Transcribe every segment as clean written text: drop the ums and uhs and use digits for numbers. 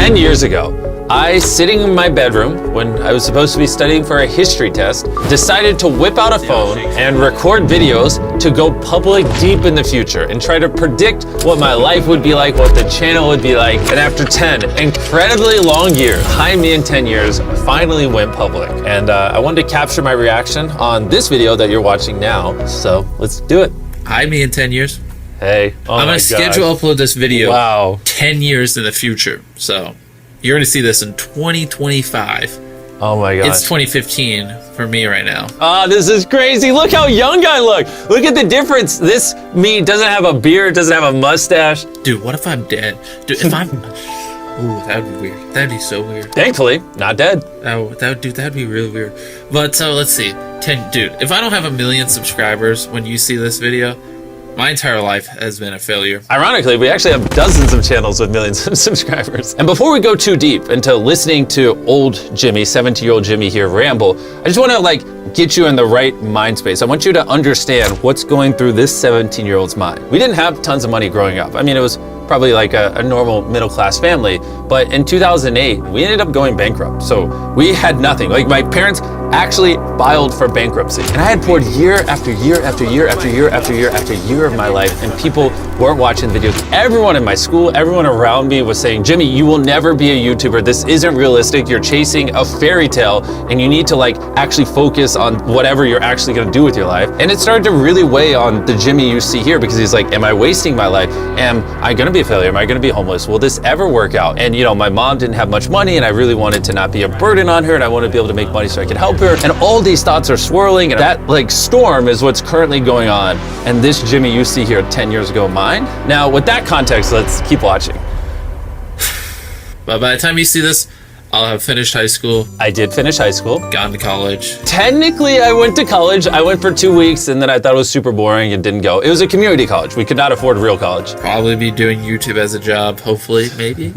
10 years ago, I, sitting in my bedroom when I was supposed to be studying for a history test, decided to whip out a phone and record videos to go public deep in the future and try to predict what my life would be like, what the channel would be like. And after 10 incredibly long years, Hi Me in 10 years, finally went public. And I wanted to capture my reaction on this video that you're watching now. So let's do it. Hi Me in 10 years. Hey, I'm gonna schedule upload this video. Wow. 10 years in the future. So you're gonna see this in 2025. Oh my god. It's 2015 for me right now. Oh, this is crazy. Look how young I look. Look at the difference. This me doesn't have a beard, doesn't have a mustache. Dude, what if I'm dead? Dude, if I'm ooh, that would be weird. That'd be so weird. Thankfully, not dead. That'd be really weird. But so let's see. Dude, if I don't have 1 million subscribers when you see this video, my entire life has been a failure. Ironically, we actually have dozens of channels with millions of subscribers. And before we go too deep into listening to old Jimmy, 17-year-old Jimmy here ramble, I just want to get you in the right mind space. I want you to understand what's going through this 17-year-old's mind. We didn't have tons of money growing up. I mean, it was probably like a normal middle-class family, but in 2008, we ended up going bankrupt. So we had nothing. Like, my parents actually filed for bankruptcy. And I had poured year after year after year after year after year after year of my life, and people weren't watching the videos. Everyone in my school, everyone around me was saying, Jimmy, you will never be a YouTuber. This isn't realistic. You're chasing a fairy tale, and you need to actually focus on whatever you're actually gonna do with your life. And it started to really weigh on the Jimmy you see here, because he's like, am I wasting my life? Am I gonna be a failure? Am I gonna be homeless? Will this ever work out? And my mom didn't have much money, and I really wanted to not be a burden on her, and I wanted to be able to make money so I could help her. And all these thoughts are swirling, and that storm is what's currently going on. And this Jimmy you see here 10 years ago, mine. Now, with that context, let's keep watching. But by the time you see this, I'll have finished high school. I did finish high school. Gone to college. Technically, I went to college. I went for 2 weeks, and then I thought it was super boring and didn't go. It was a community college. We could not afford real college. Probably be doing YouTube as a job, hopefully. Maybe.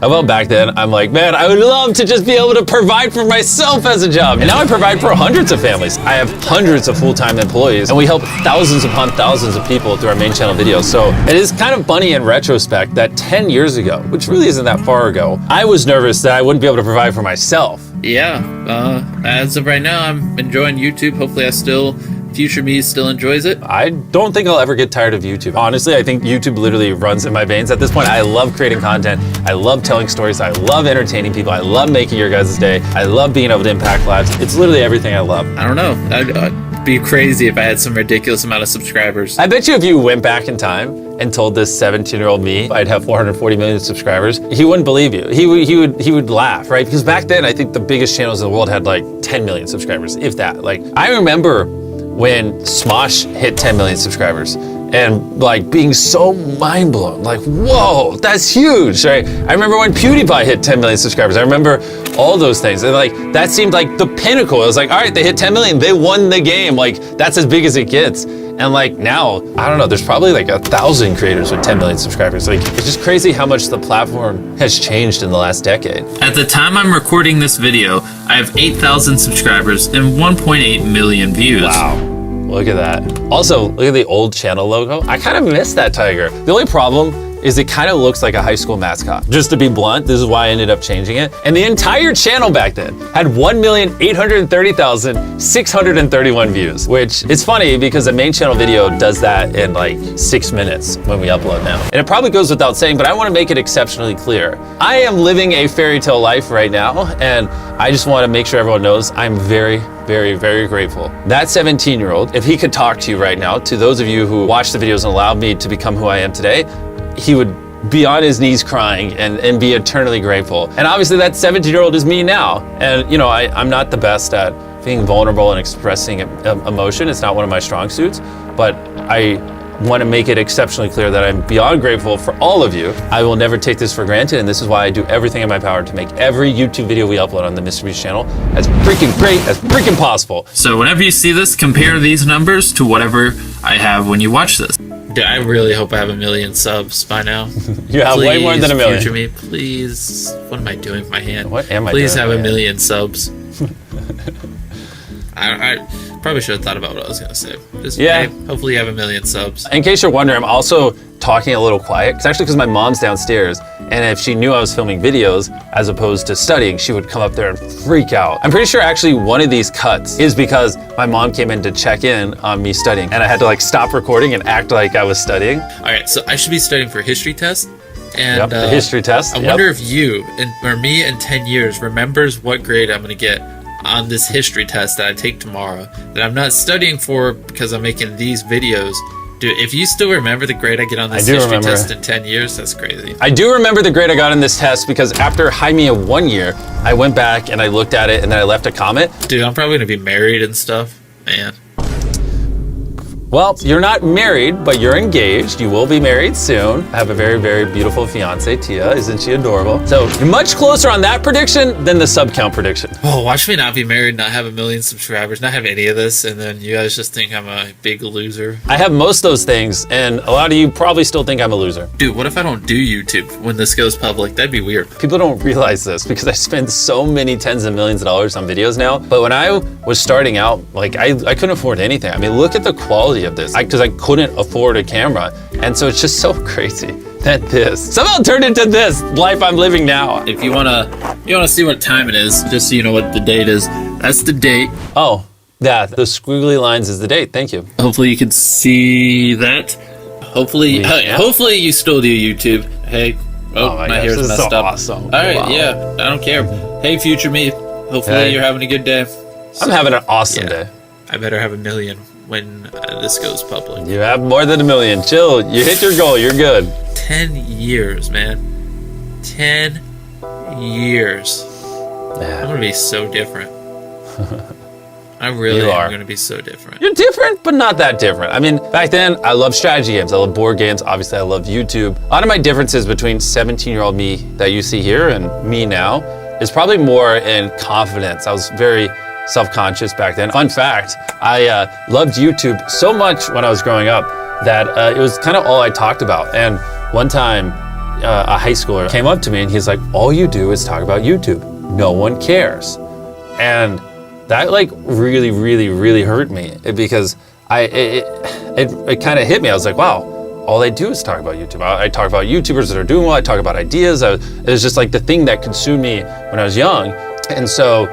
Well, back then, I'm like, man, I would love to just be able to provide for myself as a job. And now I provide for hundreds of families. I have hundreds of full-time employees, and we help thousands upon thousands of people through our main channel videos. So it is kind of funny in retrospect that 10 years ago, which really isn't that far ago, I was nervous that I wouldn't be able to provide for myself. Yeah, as of right now, I'm enjoying YouTube. Hopefully future me still enjoys it. I don't think I'll ever get tired of YouTube. Honestly, I think YouTube literally runs in my veins at this point. I love creating content. I love telling stories. I love entertaining people. I love making your guys' day. I love being able to impact lives. It's literally everything I love. I don't know. I'd be crazy if I had some ridiculous amount of subscribers. I bet you if you went back in time and told this 17-year-old me I'd have 440 million subscribers, he wouldn't believe you. He would laugh, right? Because back then, I think the biggest channels in the world had 10 million subscribers, if that. I remember when Smosh hit 10 million subscribers and being so mind blown, whoa, that's huge, right? I remember when PewDiePie hit 10 million subscribers. I remember all those things. And that seemed like the pinnacle. It was all right, they hit 10 million, they won the game. That's as big as it gets. And now, I don't know, there's probably 1,000 creators with 10 million subscribers. It's just crazy how much the platform has changed in the last decade. At the time I'm recording this video, I have 8,000 subscribers and 1.8 million views. Wow. Look at that. Also, look at the old channel logo. I kind of miss that tiger. The only problem is it kind of looks like a high school mascot. Just to be blunt, this is why I ended up changing it. And the entire channel back then had 1,830,631 views, which is funny because the main channel video does that in 6 minutes when we upload now. And it probably goes without saying, but I want to make it exceptionally clear. I am living a fairy tale life right now, and I just want to make sure everyone knows I'm very, very, very grateful. That 17-year-old, if he could talk to you right now, to those of you who watched the videos and allowed me to become who I am today, he would be on his knees crying and be eternally grateful. And obviously that 17-year-old is me now. And I'm not the best at being vulnerable and expressing emotion. It's not one of my strong suits, but I want to make it exceptionally clear that I'm beyond grateful for all of you. I will never take this for granted, and this is why I do everything in my power to make every YouTube video we upload on the Mr. Beast channel as freaking great as freaking possible. So whenever you see this, compare these numbers to whatever I have when you watch this. Dude, I really hope I have 1 million subs by now. You have way more than 1 million. Future me, please. What am I doing with my hand? What am I Please doing have with my 1 million subs. Probably should have thought about what I was gonna say. Just Yeah. hey, hopefully you have 1 million subs. In case you're wondering, I'm also talking a little quiet. It's actually because my mom's downstairs, and if she knew I was filming videos as opposed to studying, she would come up there and freak out. I'm pretty sure actually one of these cuts is because my mom came in to check in on me studying, and I had to like stop recording and act like I was studying. All right, so I should be studying for a history test. And Yep, the history test. I Yep. wonder if you or me in 10 years remembers what grade I'm going to get on this history test that I take tomorrow that I'm not studying for because I'm making these videos. Dude, if you still remember the grade I get on this history test in 10 years, that's crazy. I do remember the grade I got in this test because after Jaime 1 year, I went back and I looked at it and then I left a comment. Dude, I'm probably going to be married and stuff. Man. Well, you're not married, but you're engaged. You will be married soon. I have a very, very beautiful fiance, Tia. Isn't she adorable? So you're much closer on that prediction than the sub count prediction. Oh, watch me not be married, not have 1 million subscribers, not have any of this, and then you guys just think I'm a big loser. I have most of those things, and a lot of you probably still think I'm a loser. Dude, what if I don't do YouTube when this goes public? That'd be weird. People don't realize this because I spend so many tens of millions of dollars on videos now. But when I was starting out, like I couldn't afford anything. I mean, look at the quality of this because I couldn't afford a camera. And so it's just so crazy that this somehow turned into this life I'm living now. If you wanna see what time it is, just so you know what the date is, that's the date. Oh, yeah, the squiggly lines is the date. Thank you. Hopefully you can see that. Hopefully, hopefully you still do YouTube. Hey, my gosh, hair's this is messed so up. awesome. All right, Wow. yeah, I don't care. Hey, future me. Hopefully Hey. you're having a good day. I'm having an awesome Yeah. day. I better have 1 million when this goes public. You have more than 1 million. Chill. You hit your goal. You're good. 10 years, man. 10 years. I'm Yeah. gonna be so different. I really You am are. gonna be so different. You're different, but not that different. I mean, back then, I loved strategy games. I loved board games. Obviously, I loved YouTube. A lot of my differences between 17-year-old me that you see here and me now is probably more in confidence. I was very self-conscious back then. Fun fact, I loved YouTube so much when I was growing up that it was kind of all I talked about. And one time, a high schooler came up to me and he's like, all you do is talk about YouTube. No one cares. And that like really, really, really hurt me because it kind of hit me. I was like, wow, all I do is talk about YouTube. I talk about YouTubers that are doing well. I talk about ideas. It was just like the thing that consumed me when I was young. And so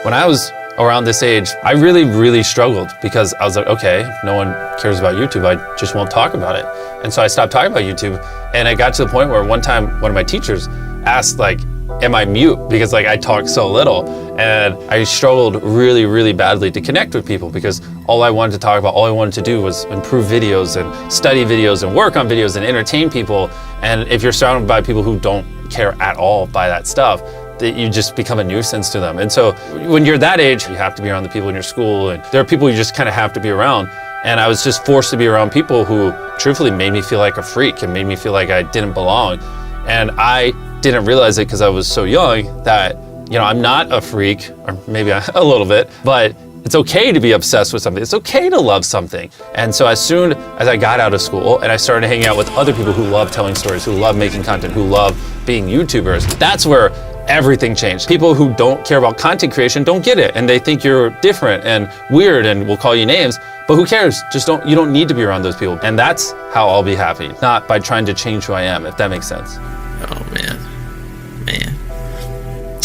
when I was around this age, I really, really struggled because I was like, okay, no one cares about YouTube. I just won't talk about it. And so I stopped talking about YouTube. And I got to the point where one time, one of my teachers asked like, am I mute? Because like I talk so little. And I struggled really, really badly to connect with people because all I wanted to talk about, all I wanted to do was improve videos and study videos and work on videos and entertain people. And if you're surrounded by people who don't care at all by that stuff, that you just become a nuisance to them. And so when you're that age, you have to be around the people in your school, and there are people you just kind of have to be around. And I was just forced to be around people who truthfully made me feel like a freak and made me feel like I didn't belong. And I didn't realize it because I was so young that, you know, I'm not a freak, or maybe a little bit, but it's okay to be obsessed with something. It's okay to love something. And so as soon as I got out of school and I started hanging out with other people who love telling stories, who love making content, who love being YouTubers, that's where everything changed. People who don't care about content creation don't get it, and they think you're different and weird and will call you names, but who cares? You don't need to be around those people. And that's how I'll be happy, not by trying to change who I am, if that makes sense. Oh man.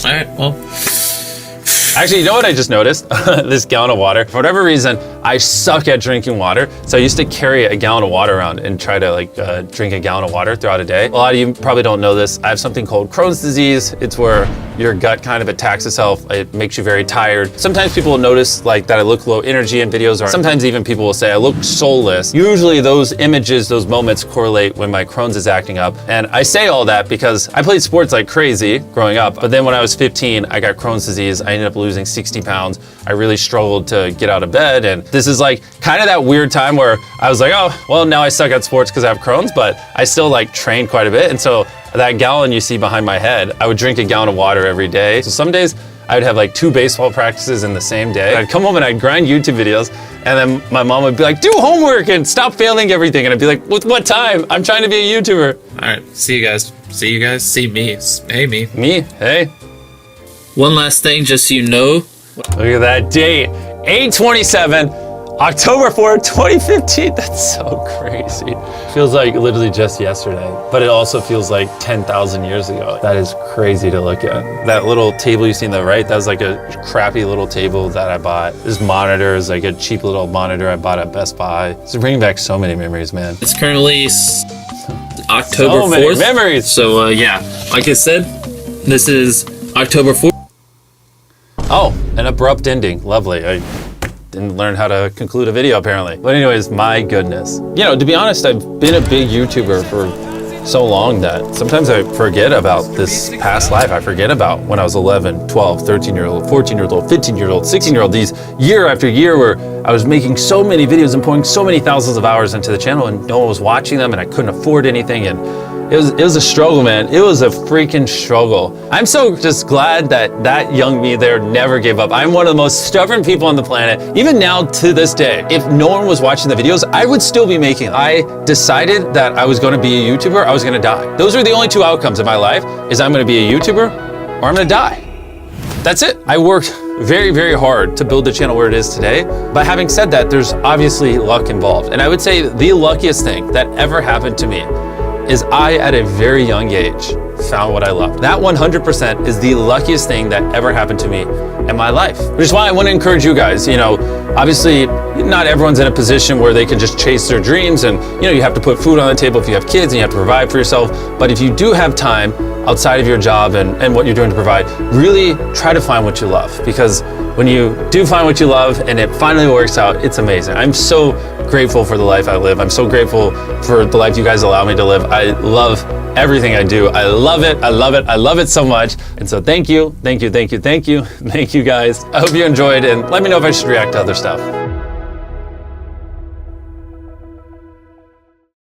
All right, well. Actually, you know what I just noticed? This gallon of water. For whatever reason, I suck at drinking water. So I used to carry a gallon of water around and try to like drink a gallon of water throughout a day. A lot of you probably don't know this. I have something called Crohn's disease. It's where your gut kind of attacks itself. It makes you very tired. Sometimes people will notice like that I look low energy in videos, or sometimes even people will say I look soulless. Usually those images, those moments correlate when my Crohn's is acting up. And I say all that because I played sports like crazy growing up. But then when I was 15, I got Crohn's disease. I ended up losing 60 pounds. I really struggled to get out of bed. And this is like kind of that weird time where I was like, oh, well, now I suck at sports because I have Crohn's, but I still like train quite a bit. And so that gallon you see behind my head, I would drink a gallon of water every day. So some days I would have like 2 baseball practices in the same day. I'd come home and I'd grind YouTube videos, and then my mom would be like, do homework and stop failing everything. And I'd be like, with what time? I'm trying to be a YouTuber. All right, see you guys. See me. Hey, me. Me? Hey. One last thing, just so you know. Look at that date. 8:27, October 4th, 2015. That's so crazy. Feels like literally just yesterday, but it also feels like 10,000 years ago. That is crazy to look at. That little table you see on the right, that was like a crappy little table that I bought. This monitor is like a cheap little monitor I bought at Best Buy. It's bringing back so many memories, man. It's currently October So many 4th. memories. So yeah, like I said, this is October 4th. Oh, an abrupt ending. Lovely. I didn't learn how to conclude a video apparently. But anyways, my goodness. You know, to be honest, I've been a big YouTuber for so long that sometimes I forget about this past life. I forget about when I was 11, 12, 13-year-old, 14-year-old, 15-year-old, 16-year-old, these year after year where I was making so many videos and pouring so many thousands of hours into the channel and no one was watching them and I couldn't afford anything, and it was a struggle, man. It was a freaking struggle. I'm so just glad that young me there never gave up. I'm one of the most stubborn people on the planet. Even now to this day, if no one was watching the videos, I would still be making them. I decided that I was gonna be a YouTuber, I was gonna die. Those are the only two outcomes in my life, is I'm gonna be a YouTuber or I'm gonna die. That's it. I worked very, very hard to build the channel where it is today. But having said that, there's obviously luck involved. And I would say the luckiest thing that ever happened to me is I, at a very young age, found what I love. That 100% is the luckiest thing that ever happened to me in my life. Which is why I want to encourage you guys, you know, obviously not everyone's in a position where they can just chase their dreams and, you know, you have to put food on the table if you have kids and you have to provide for yourself. But if you do have time outside of your job and what you're doing to provide, really try to find what you love. Because when you do find what you love and it finally works out, it's amazing. I'm so grateful for the life I live. I'm so grateful for the life you guys allow me to live. I love everything I do. I love it. I love it. I love it so much. And so thank you, thank you, thank you, thank you, thank you guys. I hope you enjoyed and let me know if I should react to other stuff.